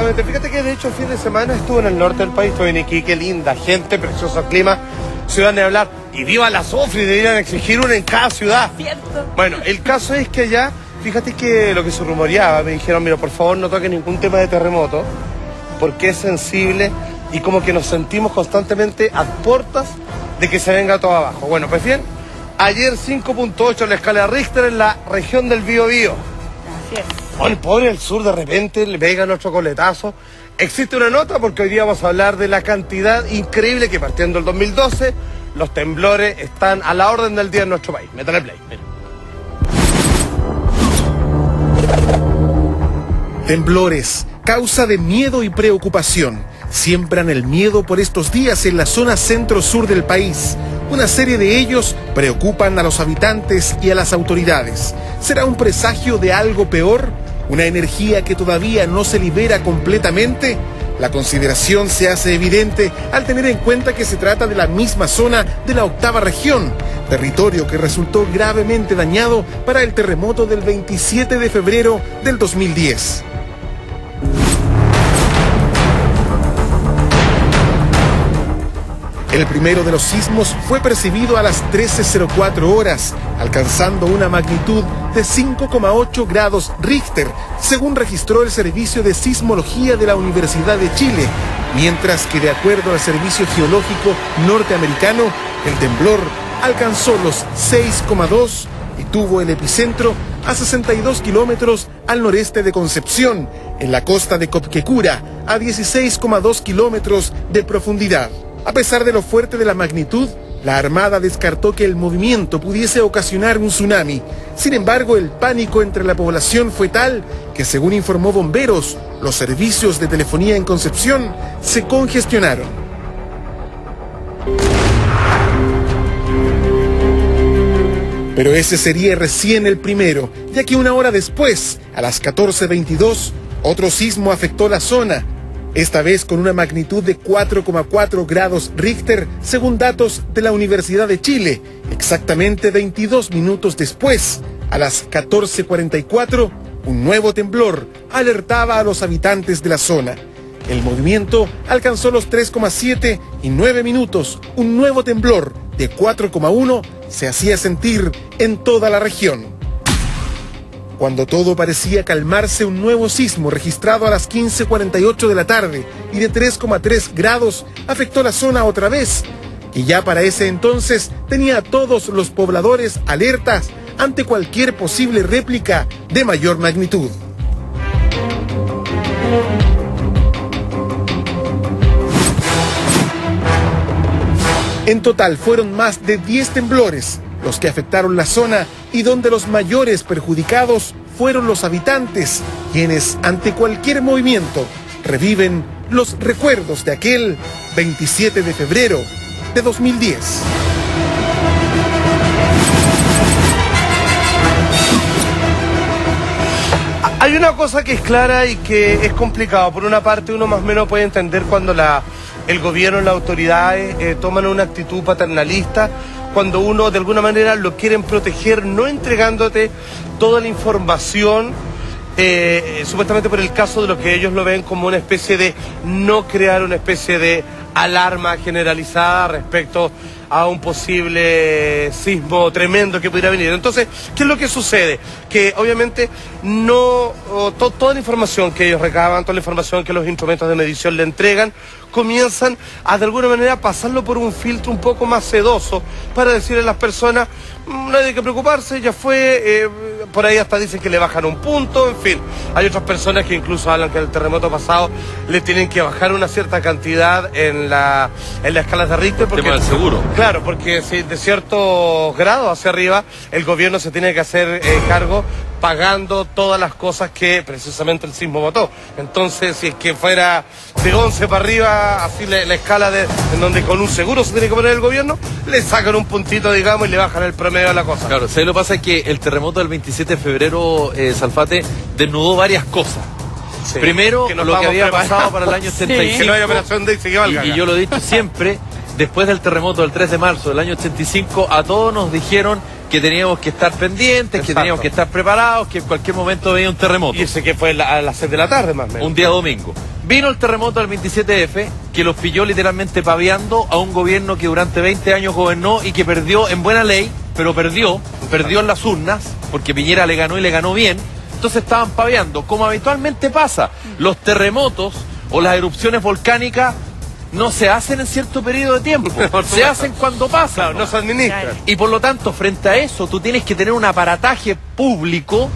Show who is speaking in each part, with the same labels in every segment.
Speaker 1: Exactamente, fíjate que de hecho el fin de semana estuve en el norte del país, estuve en Iquique, linda gente, precioso clima, ciudad de hablar, y viva la Sofri, deberían exigir una en cada ciudad.
Speaker 2: Cierto.
Speaker 1: Bueno, el caso es que allá, fíjate que lo que se rumoreaba, me dijeron, mira, por favor no toquen ningún tema de terremoto, porque es sensible y como que nos sentimos constantemente a puertas de que se venga todo abajo. Bueno, pues bien, ayer 5.8 la escala Richter en la región del Biobío.
Speaker 2: Así es.
Speaker 1: Oh, el pobre del sur de repente le pega nuestro coletazo. Existe una nota porque hoy día vamos a hablar de la cantidad increíble que partiendo del 2012 los temblores están a la orden del día en nuestro país. Métale play. Mira.
Speaker 3: Temblores, causa de miedo y preocupación. Siembran el miedo por estos días en la zona centro-sur del país. Una serie de ellos preocupan a los habitantes y a las autoridades. ¿Será un presagio de algo peor? ¿Una energía que todavía no se libera completamente? La consideración se hace evidente al tener en cuenta que se trata de la misma zona de la octava región, territorio que resultó gravemente dañado para el terremoto del 27 de febrero del 2010. El primero de los sismos fue percibido a las 13:04 horas, alcanzando una magnitud de 5,8 grados Richter, según registró el Servicio de Sismología de la Universidad de Chile, mientras que de acuerdo al Servicio Geológico norteamericano, el temblor alcanzó los 6,2 y tuvo el epicentro a 62 kilómetros al noreste de Concepción, en la costa de Copquecura, a 16,2 kilómetros de profundidad. A pesar de lo fuerte de la magnitud, la Armada descartó que el movimiento pudiese ocasionar un tsunami. Sin embargo, el pánico entre la población fue tal que, según informó Bomberos, los servicios de telefonía en Concepción se congestionaron. Pero ese sería recién el primero, ya que una hora después, a las 14:22, otro sismo afectó la zona, esta vez con una magnitud de 4,4 grados Richter, según datos de la Universidad de Chile. Exactamente 22 minutos después, a las 14:44, un nuevo temblor alertaba a los habitantes de la zona. El movimiento alcanzó los 3,7 y 9 minutos. Un nuevo temblor de 4,1 se hacía sentir en toda la región. Cuando todo parecía calmarse, un nuevo sismo registrado a las 15:48 de la tarde y de 3,3 grados afectó la zona otra vez, y ya para ese entonces tenía a todos los pobladores alertas ante cualquier posible réplica de mayor magnitud. En total fueron más de 10 temblores los que afectaron la zona y donde los mayores perjudicados fueron los habitantes, quienes ante cualquier movimiento reviven los recuerdos de aquel 27 de febrero de 2010.
Speaker 1: Hay una cosa que es clara y que es complicado. Por una parte, uno más o menos puede entender cuando el gobierno, las autoridades toman una actitud paternalista, cuando uno de alguna manera lo quieren proteger, no entregándote toda la información, supuestamente por el caso de lo que ellos lo ven como una especie de no crear una especie de alarma generalizada respecto a un posible sismo tremendo que pudiera venir. Entonces, ¿qué es lo que sucede? Que obviamente toda la información que ellos recaban, toda la información que los instrumentos de medición le entregan, comienzan a de alguna manera pasarlo por un filtro un poco más sedoso para decirle a las personas, no hay que preocuparse, ya fue, por ahí hasta dicen que le bajan un punto, en fin. Hay otras personas que incluso hablan que el terremoto pasado le tienen que bajar una cierta cantidad en la escala de Richter.
Speaker 4: Porque, tema del seguro.
Speaker 1: Claro, porque si de ciertos grados hacia arriba, el gobierno se tiene que hacer cargo pagando todas las cosas que precisamente el sismo botó. Entonces, si es que fuera de 11 para arriba, así la escala en donde con un seguro se tiene que poner el gobierno, le sacan un puntito, digamos, y le bajan el promedio a la cosa.
Speaker 4: Claro, ¿sabes lo que pasa? Es que el terremoto del 27 de febrero, Salfate, desnudó varias cosas. Sí, primero, lo que había pasado para el año 85.
Speaker 1: Sí. Que no haya operación de que valga.
Speaker 4: Y yo lo he dicho siempre, después del terremoto del 3 de marzo del año 85, a todos nos dijeron que teníamos que estar pendientes, que teníamos que estar preparados, que en cualquier momento venía un terremoto.
Speaker 1: Y ese que fue a las 6 de la tarde más o menos.
Speaker 4: Un día domingo. Vino el terremoto del 27F, que los pilló literalmente paveando a un gobierno que durante 20 años gobernó y que perdió en buena ley, pero perdió en las urnas, porque Piñera le ganó y le ganó bien. Entonces estaban paveando, como habitualmente pasa. Los terremotos o las erupciones volcánicas no se hacen en cierto periodo de tiempo, se hacen cuando pasa.
Speaker 1: Claro, no se administran.
Speaker 4: Y por lo tanto, frente a eso, tú tienes que tener un aparataje público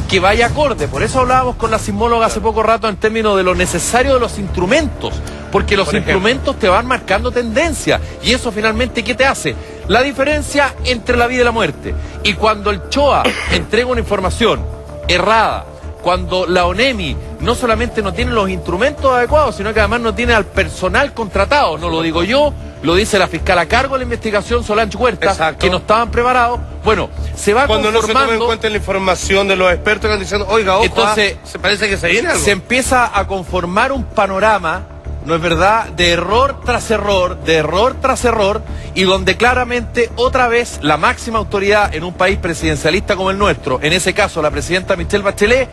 Speaker 4: que vaya acorde. Por eso hablábamos con la sismóloga hace poco rato en términos de lo necesario de los instrumentos, porque los instrumentos te van marcando tendencia, y eso finalmente, ¿qué te hace? La diferencia entre la vida y la muerte. Y cuando el CHOA entrega una información errada, cuando la ONEMI no solamente no tiene los instrumentos adecuados, sino que además no tiene al personal contratado, no lo digo yo, lo dice la fiscal a cargo de la investigación, Solange Huerta. Exacto. Que no estaban preparados. Bueno, se va
Speaker 1: cuando
Speaker 4: conformando...
Speaker 1: no se toma en cuenta la información de los expertos que están diciendo, oiga, ojo,
Speaker 4: entonces,
Speaker 1: se parece que se viene algo.
Speaker 4: Se empieza a conformar un panorama, ¿no es verdad?, de error tras error, de error tras error, y donde claramente otra vez la máxima autoridad en un país presidencialista como el nuestro, en ese caso la presidenta Michelle Bachelet,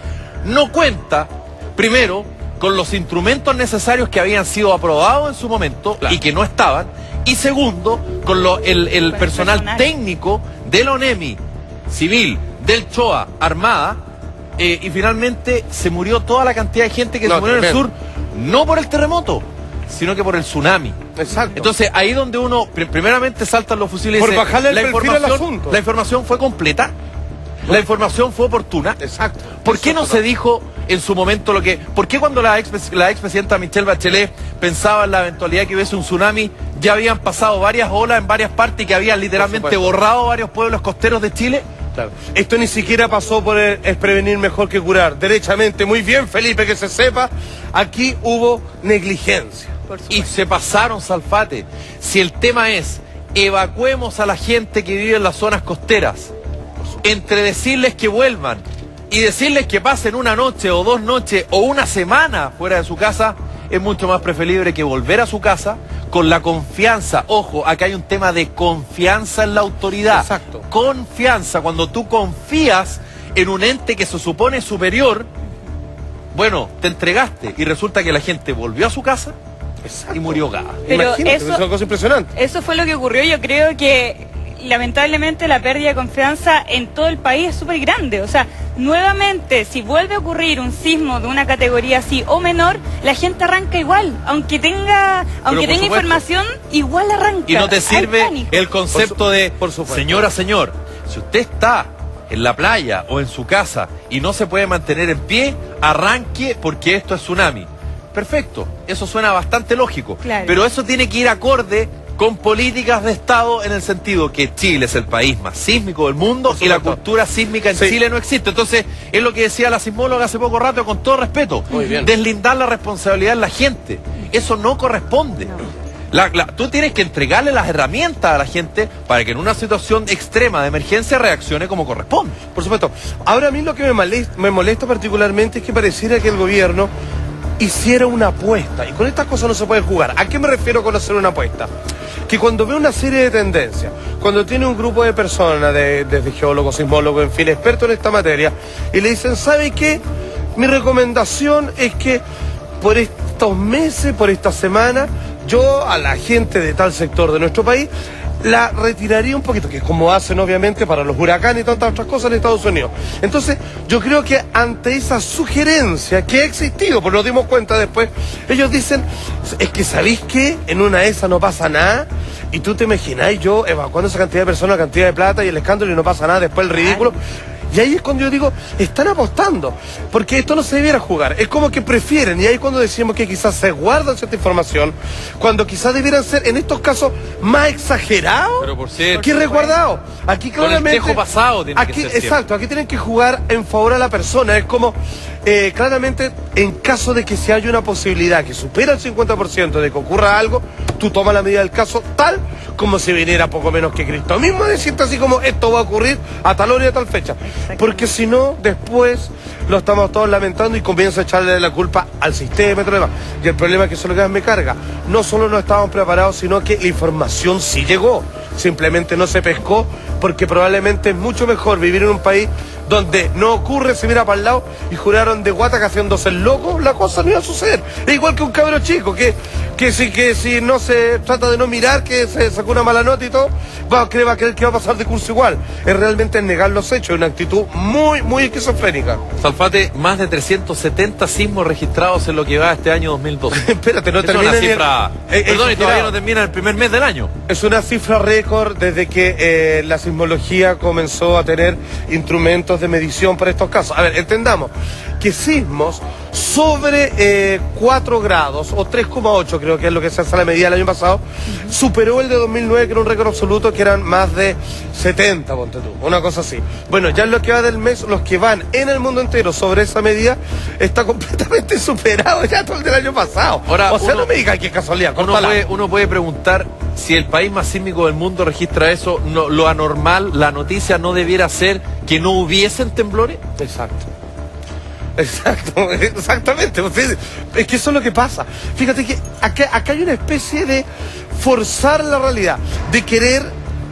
Speaker 4: no cuenta, primero, con los instrumentos necesarios que habían sido aprobados en su momento, claro, y que no estaban, y segundo, con el personal técnico de la ONEMI, civil, del CHOA, armada, y finalmente se murió toda la cantidad de gente que se murió en el sur, no por el terremoto, sino que por el tsunami.
Speaker 1: Exacto.
Speaker 4: Entonces, ahí donde uno, primeramente saltan los fusiles
Speaker 1: por
Speaker 4: y dice,
Speaker 1: bajarle el perfil al asunto.
Speaker 4: La información fue completa, la información fue oportuna.
Speaker 1: Exacto.
Speaker 4: ¿Por qué no se dijo en su momento lo que... ¿Por qué cuando la expresidenta Michelle Bachelet pensaba en la eventualidad de que hubiese un tsunami, ya habían pasado varias olas en varias partes y que habían literalmente borrado varios pueblos costeros de Chile?
Speaker 1: Claro. Esto ni siquiera pasó por es prevenir mejor que curar. Derechamente, muy bien, Felipe, que se sepa, aquí hubo negligencia.
Speaker 4: Y se pasaron, Salfate. Si el tema es, evacuemos a la gente que vive en las zonas costeras, entre decirles que vuelvan y decirles que pasen una noche o 2 noches o una semana fuera de su casa, es mucho más preferible que volver a su casa con la confianza. Ojo, acá hay un tema de confianza en la autoridad.
Speaker 1: Exacto.
Speaker 4: Confianza, cuando tú confías en un ente que se supone superior, bueno, te entregaste y resulta que la gente volvió a su casa. Exacto. Y murió ahogada.
Speaker 2: Pero
Speaker 1: imagínate, es una cosa impresionante.
Speaker 2: Eso fue lo que ocurrió. Yo creo que lamentablemente la pérdida de confianza en todo el país es súper grande. O sea, nuevamente, si vuelve a ocurrir un sismo de una categoría así o menor, la gente arranca igual. Aunque tenga información, igual arranca.
Speaker 4: Y no te sirve el concepto de, señora, señor, si usted está en la playa o en su casa y no se puede mantener en pie, arranque porque esto es tsunami. Perfecto, eso suena bastante lógico, claro, pero eso tiene que ir acorde con políticas de Estado, en el sentido que Chile es el país más sísmico del mundo y la cultura sísmica en Chile no existe. Entonces, es lo que decía la sismóloga hace poco rato, con todo respeto, deslindar la responsabilidad en la gente. Eso no corresponde. Tú tienes que entregarle las herramientas a la gente para que en una situación extrema de emergencia reaccione como corresponde.
Speaker 1: Por supuesto. Ahora a mí lo que me molesta particularmente es que pareciera que el gobierno hiciera una apuesta, y con estas cosas no se puede jugar. ¿A qué me refiero con hacer una apuesta? Que cuando ve una serie de tendencias, cuando tiene un grupo de personas, desde geólogos, sismólogos, en fin, expertos en esta materia, y le dicen, ¿sabe qué? Mi recomendación es que por estos meses, por esta semana, yo a la gente de tal sector de nuestro país la retiraría un poquito, que es como hacen obviamente para los huracanes y tantas otras cosas en Estados Unidos. Entonces, yo creo que ante esa sugerencia que ha existido, pues nos dimos cuenta después, ellos dicen, es que ¿sabéis qué? En una de esas no pasa nada, y tú te imagináis yo evacuando esa cantidad de personas, la cantidad de plata y el escándalo y no pasa nada, después el ridículo. Y ahí es cuando yo digo, están apostando, porque esto no se debiera jugar, es como que prefieren, y ahí cuando decimos que quizás se guardan cierta información, cuando quizás debieran ser, en estos casos, más exagerados que resguardados. Aquí claramente...
Speaker 4: Con el tejo pasado tiene que ser
Speaker 1: exacto, aquí tienen que jugar en favor a la persona, es como, claramente, en caso de que si hay una posibilidad que supera el 50% de que ocurra algo, tú tomas la medida del caso tal como si viniera poco menos que Cristo mismo, decirte así como esto va a ocurrir a tal hora y a tal fecha. Porque si no, después lo estamos todos lamentando y comienza a echarle la culpa al sistema y todo lo demás. Y el problema es que eso es lo que me carga. No solo no estábamos preparados, sino que la información sí llegó. Simplemente no se pescó, porque probablemente es mucho mejor vivir en un país donde no ocurre, se mira para el lado y juraron de guata que haciéndose el loco, la cosa no iba a suceder. Es igual que un cabro chico, que si no se trata de no mirar, que se sacó una mala nota y todo, va a creer que va a pasar de curso igual. Es realmente negar los hechos, es una actitud muy, muy esquizofrénica.
Speaker 4: Salfate, más de 370 sismos registrados en lo que va este año 2012.
Speaker 1: Espérate, no termina
Speaker 4: una cifra... Perdón, y todavía no termina el primer mes del año.
Speaker 1: Es una cifra récord desde que la sismología comenzó a tener instrumentos de medición para estos casos. A ver, entendamos que sismos sobre 4 grados o 3,8 creo que es lo que se hace la medida el año pasado, superó el de 2009 que era un récord absoluto que eran más de 70, ponte tú, una cosa así. Bueno, ya en lo que va del mes, los que van en el mundo entero sobre esa medida está completamente superado ya todo el del año pasado.
Speaker 4: Ahora,
Speaker 1: o sea, no me digas que es casualidad.
Speaker 4: Uno puede preguntar si el país más sísmico del mundo registra eso, no, lo anormal, la noticia no debiera ser que no hubiesen temblores.
Speaker 1: Exactamente. Es que eso es lo que pasa. Fíjate que acá hay una especie de forzar la realidad, de querer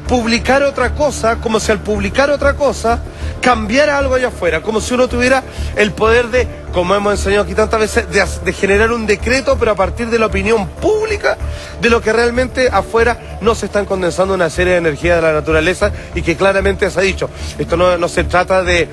Speaker 1: publicar otra cosa, como si al publicar otra cosa cambiara algo allá afuera, como si uno tuviera el poder de, como hemos enseñado aquí tantas veces, de generar un decreto, pero a partir de la opinión pública, de lo que realmente afuera no se están condensando una serie de energías de la naturaleza y que claramente se ha dicho. Esto no se trata de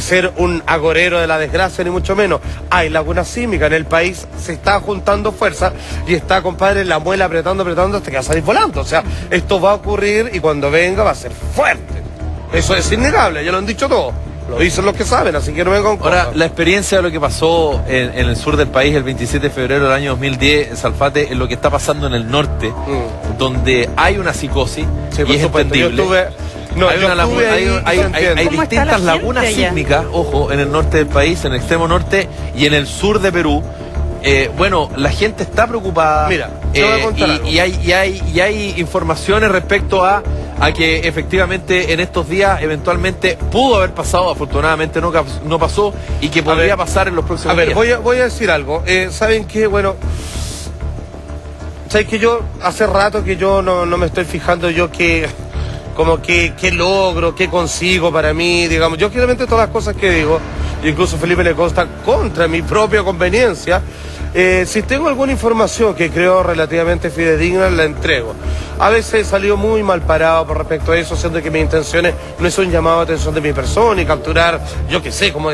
Speaker 1: ser un agorero de la desgracia, ni mucho menos. Hay laguna sísmica en el país, se está juntando fuerza y está, compadre, la muela apretando hasta que va a salir volando. O sea, esto va a ocurrir y cuando venga va a ser fuerte. Eso es innegable, ya lo han dicho todos. Lo dicen los que saben, así que no vengan con
Speaker 4: Ahora, la experiencia de lo que pasó en el sur del país el 27 de febrero del año 2010, Salfate, es lo que está pasando en el norte, donde hay una psicosis y es entendible. Hay distintas lagunas sísmicas, ojo, en el norte del país, en el extremo norte y en el sur de Perú. Bueno, la gente está preocupada.
Speaker 1: Mira, te voy a contar algo.
Speaker 4: Y hay informaciones respecto a que efectivamente en estos días eventualmente pudo haber pasado, afortunadamente no pasó, y que podría pasar en los próximos días.
Speaker 1: A ver, voy a decir algo. ¿Saben qué? Bueno, ¿sabes que yo hace rato que yo no me estoy fijando yo qué logro, qué consigo para mí, digamos? Yo claramente todas las cosas que digo, incluso Felipe le consta contra mi propia conveniencia. Si tengo alguna información que creo relativamente fidedigna, la entrego. A veces he salido muy mal parado por respecto a eso, siendo que mis intenciones no es un llamado a atención de mi persona y capturar, yo qué sé, como